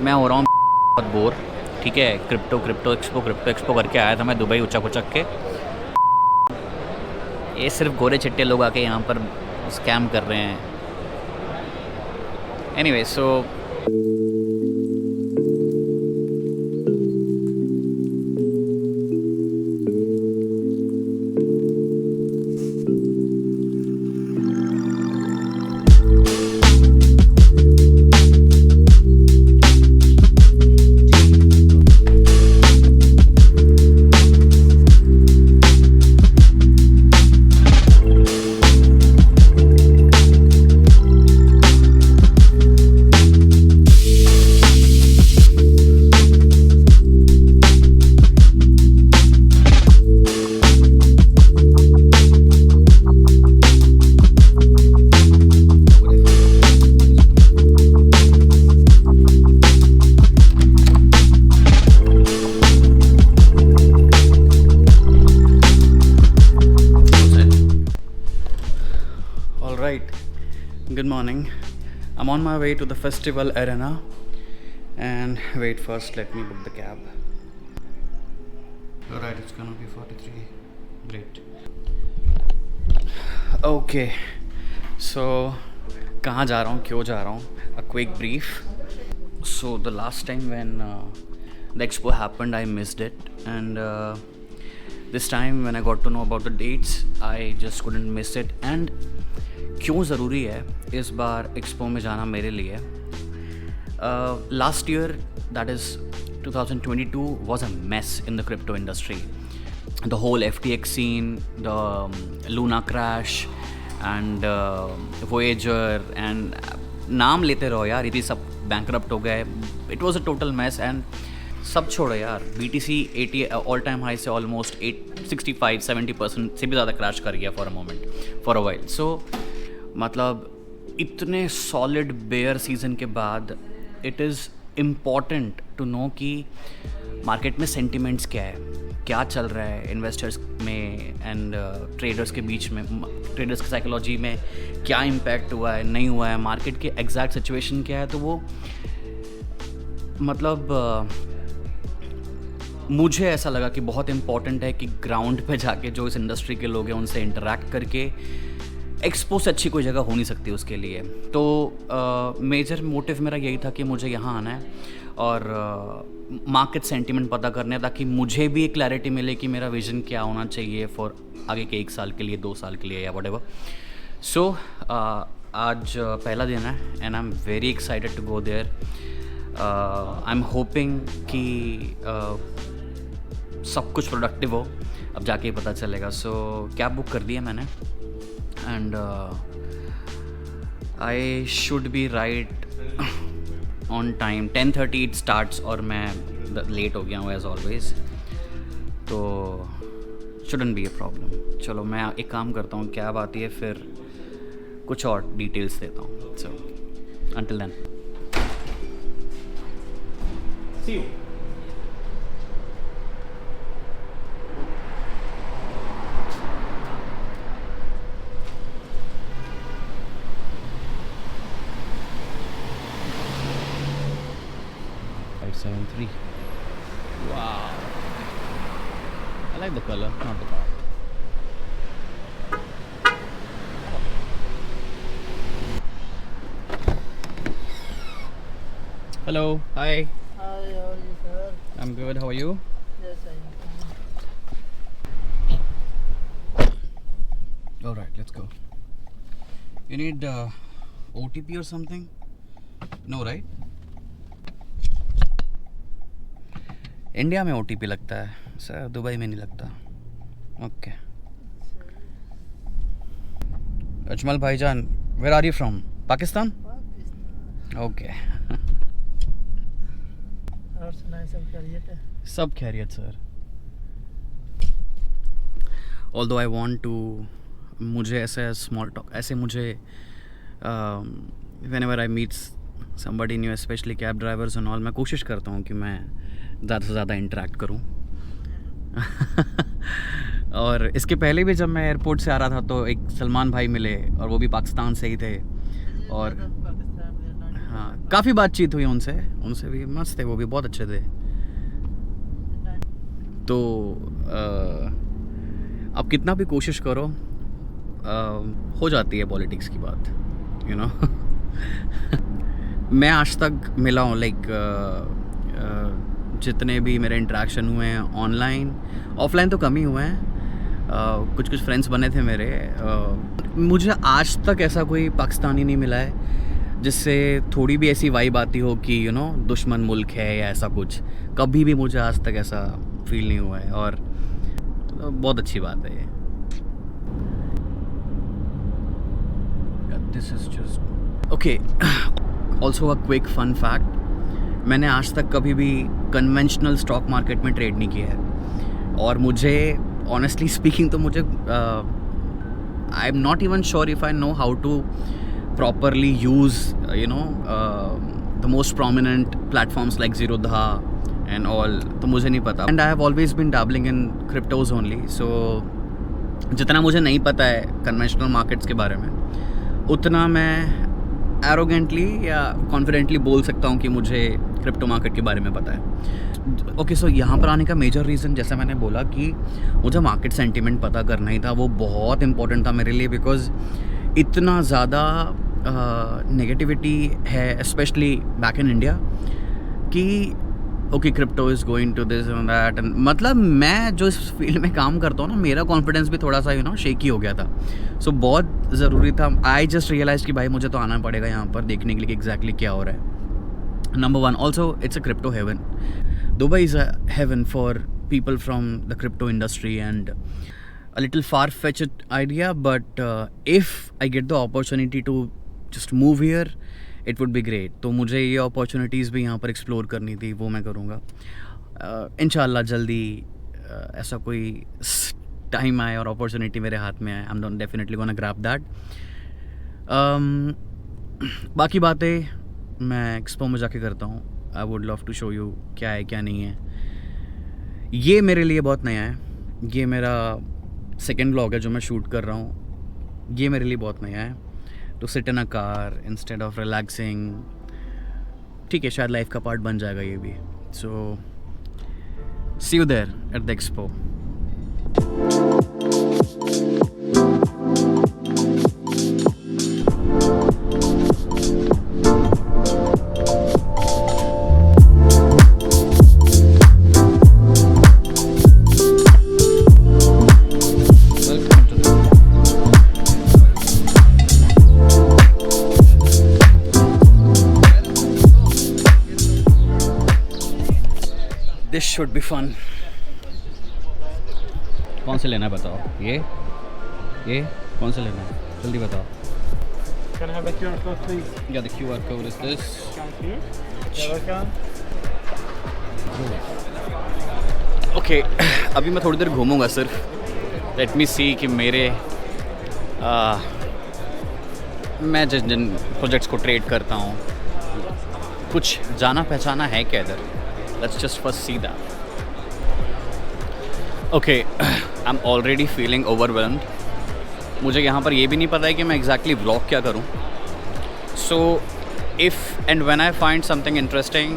मैं हो रहा हूँ बहुत बोर। ठीक है, क्रिप्टो एक्सपो करके आया था मैं दुबई उचक उचक के। ये सिर्फ गोरे चिट्टे लोग आके यहाँ पर स्कैम कर रहे हैं। Anyway so Alright, good morning. I'm on my way to the festival arena and wait, first let me book the cab. Alright, it's gonna be 43. Great. Okay, so कहाँ जा रहा हूँ, क्यों जा रहा हूँ? A quick brief. So the last time when the expo happened, I missed it, and this time when I got to know about the dates, I just couldn't miss it. And क्यों ज़रूरी है इस बार expo में जाना मेरे लिए? Last year, that is 2022, was a mess in the crypto industry. The whole FTX scene, the Luna crash and Voyager and नाम लेते रहो यार, ये भी सब bankrupt हो गए. It was a total mess and सब छोड़ो यार, BTC 80 ऑल टाइम हाई से ऑलमोस्ट 65-70% से भी ज़्यादा क्रैश कर गया for a moment, for a while. So मतलब इतने सॉलिड बेयर सीज़न के बाद it is important to know कि मार्केट में सेंटिमेंट्स क्या है, क्या चल रहा है इन्वेस्टर्स में एंड ट्रेडर्स के बीच में, ट्रेडर्स की साइकोलॉजी में क्या इम्पैक्ट हुआ है, नहीं हुआ है, मार्केट के एग्जैक्ट सिचुएशन क्या है. तो वो मतलब मुझे ऐसा लगा कि बहुत इम्पॉर्टेंट है कि ग्राउंड पे जाके जो इस इंडस्ट्री के लोग हैं उनसे इंटरेक्ट करके, एक्सपो से अच्छी कोई जगह हो नहीं सकती उसके लिए. तो मेजर मोटिव मेरा यही था कि मुझे यहाँ आना है और मार्केट सेंटिमेंट पता करने, ताकि मुझे भी एक क्लैरिटी मिले कि मेरा विज़न क्या होना चाहिए फॉर आगे के 1 साल के लिए, 2 साल के लिए या व्हाटएवर. सो आज पहला दिन है and I am very excited to go there. I am hoping कि सब कुछ प्रोडक्टिव हो. अब जाके ही पता चलेगा. सो कैब बुक कर दी है मैंने and I should be right on time. 10:30 it starts और मैं लेट हो गया हूँ as always, तो shouldn't be a problem. चलो मैं एक काम करता हूँ, कैब आती है फिर कुछ और डिटेल्स देता हूँ. so until then, see you. Wow, I like the color, not the car. Hello, hi. Hi, how are you, sir? I'm good, how are you? Yes, I am. Alright, let's go. You need OTP or something? No, right? India में OTP लगता है sir, Dubai में नहीं लगता. Okay. Ajmal भाईजान, where are you from? Pakistan? Okay. और सुनाए, सब खैरियत है? सब खैरियत sir. Although I want to, मुझे ऐसे स्मॉल टॉक, ऐसे मुझे whenever I meet somebody new, specially cab drivers and all, मैं कोशिश करता हूँ कि मैं ज़्यादा से ज़्यादा इंटरेक्ट करूँ. और इसके पहले भी जब मैं एयरपोर्ट से आ रहा था तो एक सलमान भाई मिले और वो भी पाकिस्तान से ही थे. और हाँ, काफ़ी बातचीत हुई उनसे भी मस्त थे, वो भी बहुत अच्छे थे। तो अब कितना भी कोशिश करो हो जाती है पॉलिटिक्स की बात, यू नो। मैं आज तक मिला हूँ लाइक जितने भी मेरे इंटरेक्शन हुए हैं ऑनलाइन, ऑफलाइन तो कम ही हुए हैं। कुछ फ्रेंड्स बने थे मेरे। मुझे आज तक ऐसा कोई पाकिस्तानी नहीं मिला है जिससे थोड़ी भी ऐसी वाइब आती हो कि यू नो दुश्मन मुल्क है या ऐसा कुछ। कभी भी मुझे आज तक ऐसा फील नहीं हुआ है, और बहुत अच्छी बात है ये। This is just okay. Also a quick fun fact, मैंने आज तक कभी भी कन्वेंशनल स्टॉक मार्केट में ट्रेड नहीं किया है, और मुझे ऑनेस्टली स्पीकिंग तो मुझे I am not even sure if I know how to properly use the most prominent platforms like Zerodha and all, तो मुझे नहीं पता। and I have always been dabbling in cryptos only, so जितना मुझे नहीं पता है conventional markets के बारे में, उतना मैं arrogantly या confidently बोल सकता हूँ कि मुझे crypto market के बारे में पता है। ओके, सो यहाँ पर आने का मेजर रीज़न, जैसा मैंने बोला कि मुझे मार्केट सेंटिमेंट पता करना ही था, वो बहुत इंपॉर्टेंट था मेरे लिए, बिकॉज इतना ज़्यादा नेगेटिविटी है स्पेशली बैक इन इंडिया कि okay crypto is going to this and that, and मतलब मैं जो इस फील्ड में काम करता हूँ ना, मेरा कॉन्फिडेंस भी थोड़ा सा शेकी हो गया था। सो बहुत ज़रूरी था, आई जस्ट रियलाइज़ कि भाई मुझे तो आना पड़ेगा यहाँ पर देखने के लिए एग्जैक्टली क्या हो रहा है। Number one, also it's a crypto haven. Dubai is a haven for people from the crypto industry, and a little far-fetched idea, but if I get the opportunity to just move here, it would be great. तो मुझे ये opportunities भी यहाँ पर explore करनी थी, वो मैं करूँगा इंशाल्लाह जल्दी। ऐसा कोई टाइम आए और opportunity मेरे हाथ में आए, I'm definitely gonna grab that. बाकी बातें मैं एक्सपो में जाके करता हूँ। I would love to show you क्या है क्या नहीं है। ये मेरे लिए बहुत नया है, ये मेरा सेकेंड व्लॉग है जो मैं शूट कर रहा हूँ। ये मेरे लिए बहुत नया है। To sit in a car instead of relaxing, ठीक है, शायद लाइफ का पार्ट बन जाएगा ये भी। So see you there at the expo. This should be fun. कौन से लेना है बताओ? ये कौन से लेना है? जल्दी बताओ। Can I have a QR code, please? Yeah, the QR code is this. Thank you. You're welcome. Okay, अभी मैं थोड़ी देर घूमूंगा सिर्फ। Let me see कि मेरे मैं जिन प्रोजेक्ट्स को ट्रेड करता हूँ कुछ जाना पहचाना है क्या इधर? Let's just first see that. Okay, I'm already feeling overwhelmed. मुझे यहाँ पर ये भी नहीं पता है कि मैं exactly vlog क्या करूँ. So, if and when I find something interesting,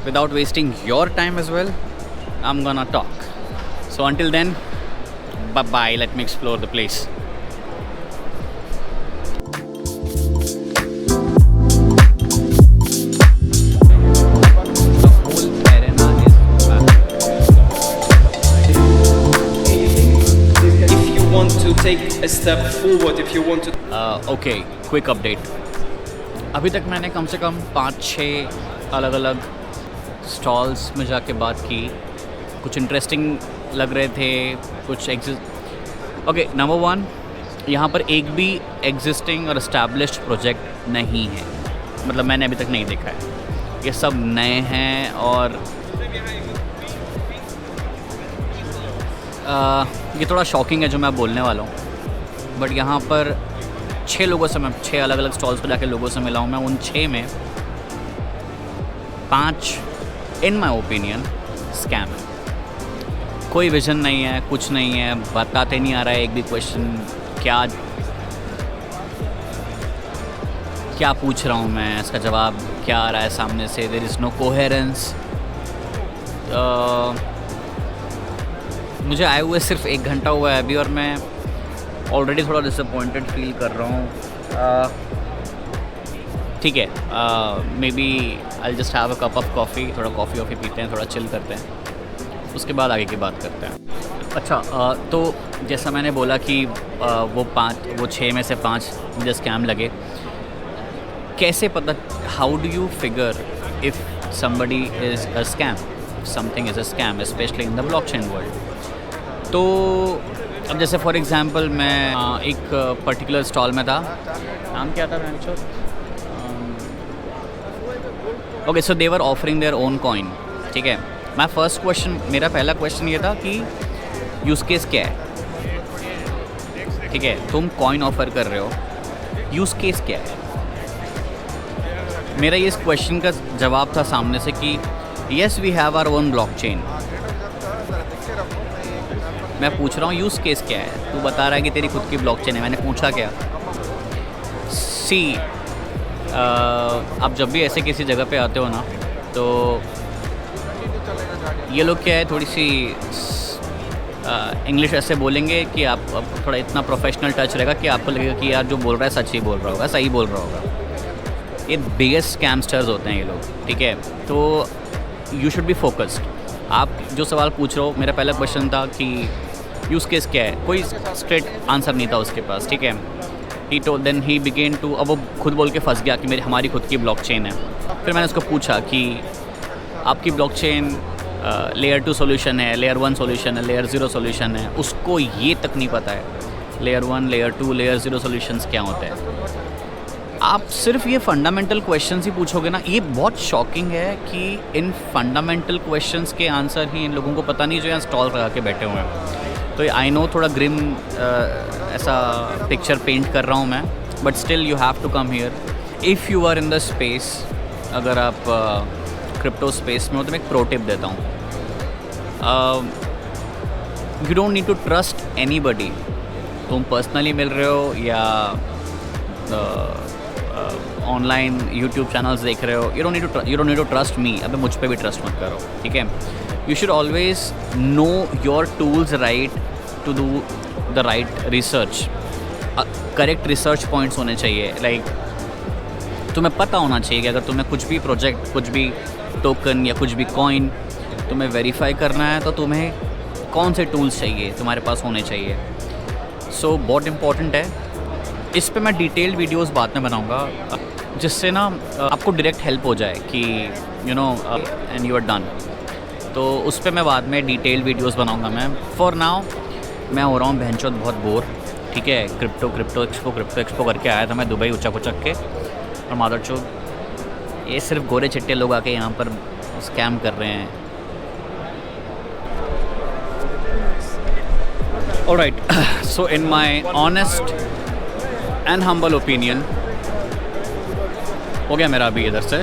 without wasting your time as well, I'm gonna talk. So until then, bye-bye. Let me explore the place. Take a step forward if you want to. Okay, quick update. अभी तक मैंने कम से कम 5-6 अलग अलग stalls में जाके बात की। कुछ इंटरेस्टिंग लग रहे थे, कुछ ओके, नंबर वन, यहाँ पर एक भी एग्जिस्टिंग और इस्टेब्लिश्ड प्रोजेक्ट नहीं है, मतलब मैंने अभी तक नहीं देखा है। ये सब नए हैं और ये थोड़ा शॉकिंग है जो मैं बोलने वाला हूँ, बट यहाँ पर 6 लोगों से मैं 6 अलग अलग स्टॉल्स पर जाके लोगों से मिला हूँ। मैं उन 6 में 5 इन माई ओपिनियन स्कैम है। कोई विजन नहीं है, कुछ नहीं है, बताते नहीं आ रहा है एक भी क्वेश्चन क्या पूछ रहा हूँ मैं, इसका जवाब क्या आ रहा है सामने से, देयर इज़ नो कोहेरेंस। मुझे आए हुए सिर्फ 1 घंटा हुआ है अभी और मैं ऑलरेडी थोड़ा डिसअपॉइंटेड फील कर रहा हूँ। ठीक है, maybe I just have a cup of coffee, थोड़ा कॉफ़ी वॉफ़ी पीते हैं, थोड़ा चिल करते हैं, उसके बाद आगे की बात करते हैं। अच्छा, तो जैसा मैंने बोला कि वो 6 में से 5 मुझे स्कैम लगे। कैसे पता, how do you figure if somebody is a scam, something is a scam, specially in the blockchain world. तो अब जैसे फॉर एग्जांपल मैं एक पर्टिकुलर स्टॉल में था, नाम क्या था बेंचो, okay, so they were offering their own coin. ठीक है, मेरा पहला क्वेश्चन ये था कि यूज़ केस क्या है। ठीक है, तुम कॉइन ऑफ़र कर रहे हो, यूज़ केस क्या है। मेरा ये इस क्वेश्चन का जवाब था सामने से कि yes we have our own blockchain. मैं पूछ रहा हूँ यूज़ केस क्या है, तू बता रहा है कि तेरी खुद की ब्लॉकचेन है। मैंने पूछा क्या, सी आप जब भी ऐसे किसी जगह पे आते हो ना, तो ये लोग क्या है, थोड़ी सी इंग्लिश ऐसे बोलेंगे कि आप थोड़ा इतना प्रोफेशनल टच रहेगा कि आपको लगेगा कि यार जो बोल रहा है सच ही बोल रहा होगा, सही बोल रहा होगा। ये बिगेस्ट स्कैमस्टर्स होते हैं ये लोग। ठीक है, तो यू शुड बी फोकस्ड। आप जो सवाल पूछ रहे हो, मेरा पहला क्वेश्चन था कि यूज़ केस क्या है, कोई स्ट्रेट आंसर नहीं था उसके पास। ठीक है, देन ही बिगेन टू, अब वो खुद बोल के फंस गया कि हमारी खुद की ब्लॉकचेन है। फिर मैंने उसको पूछा कि आपकी ब्लॉकचेन लेयर 2 सॉल्यूशन है, लेयर 1 सॉल्यूशन है, लेयर 0 सॉल्यूशन है। उसको ये तक नहीं पता है लेयर 1, लेयर 2, लेयर 0 सॉल्यूशंस क्या होते हैं। आप सिर्फ ये फंडामेंटल क्वेश्चंस ही पूछोगे ना, ये बहुत शॉकिंग है कि इन फंडामेंटल क्वेश्चंस के आंसर ही इन लोगों को पता नहीं जो यहाँ स्टॉल लगा के बैठे हुए हैं। तो आई नो थोड़ा ग्रिम ऐसा पिक्चर पेंट कर रहा हूँ मैं, but still you have to come here if you are in the space. अगर आप क्रिप्टो स्पेस में हो तो मैं एक प्रो टिप देता हूँ, you don't need to trust anybody. तुम पर्सनली मिल रहे हो या ऑनलाइन यूट्यूब चैनल्स देख रहे हो, you don't need to trust me. अबे मुझ पे भी ट्रस्ट मत करो। ठीक है, you should always know your tools right to do the right research. Correct research points होने चाहिए। लाइक तुम्हें पता होना चाहिए कि अगर तुम्हें कुछ भी प्रोजेक्ट, कुछ भी टोकन या कुछ भी कॉइन तुम्हें वेरीफाई करना है तो तुम्हें कौन से टूल्स चाहिए, तुम्हारे पास होने चाहिए। सो बहुत इम्पॉर्टेंट है। इस पे मैं डिटेल्ड वीडियोस बाद में बनाऊंगा जिससे ना आपको डायरेक्ट हेल्प हो जाए कि you know and you are done. तो उस पे मैं बाद में डिटेल्ड वीडियोस बनाऊंगा मैं। फॉर नाउ मैं हो रहा हूँ बहनचोद बहुत बोर। ठीक है, क्रिप्टो एक्सपो करके आया था मैं दुबई उचक के, और मादरचोद ये सिर्फ गोरे चिट्टे लोग आके यहाँ पर स्कैम कर रहे हैं। Alright, so in my honest and humble opinion हो गया मेरा अभी इधर से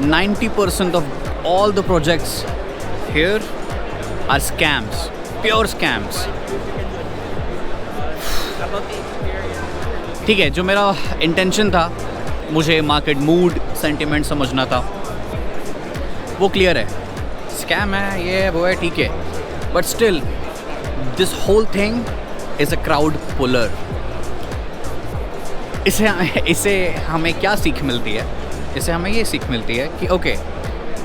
90% of all the projects here are scams, pure scams. ठीक है, जो मेरा इंटेंशन था, मुझे मार्केट मूड सेंटिमेंट समझना था, वो क्लियर है। स्कैम है, ये है, वो है, ठीक है, but still this whole thing is a crowd puller. इसे हमें क्या सीख मिलती है? इससे हमें ये सीख मिलती है कि okay,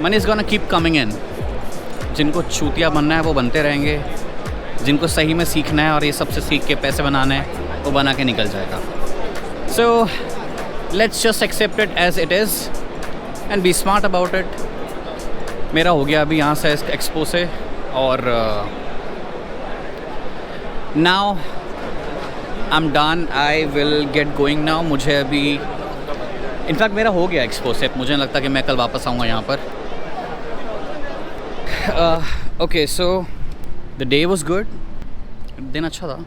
money is gonna keep coming in. जिनको चूतिया बनना है वो बनते रहेंगे, जिनको सही में सीखना है और ये सबसे सीख के पैसे बनाना है वो बना के निकल जाएगा। So let's just accept it as it is and be smart about it. मेरा हो गया अभी यहाँ से एक्सपो से, और now I am done, I will get going now. मुझे अभी इनफैक्ट मेरा हो गया एक्सपो से, मुझे लगता कि मैं कल वापस आऊँगा यहाँ पर। Okay, so the day was good, दिन अच्छा था।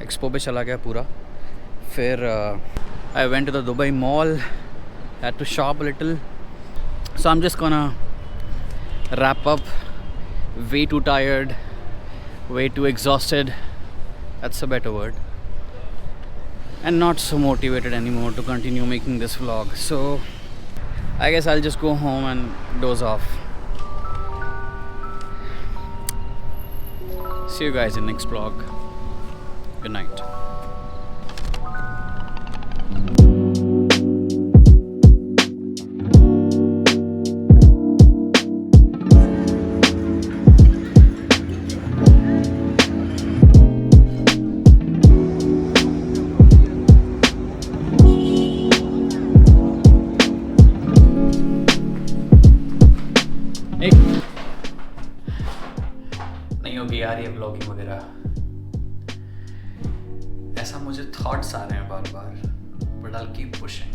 एक्सपो पे चला गया पूरा, फिर I went to the Dubai mall, had to shop little, so I am just gonna wrap up. Way too tired, way too exhausted, that's a better word. and not so motivated anymore to continue making this vlog. So I guess I'll just go home and doze off. See you guys in next vlog. Good night. नहीं होगी यार ये blogging वगैरह, ऐसा मुझे thoughts आ रहे हैं बार बार, but I will keep pushing.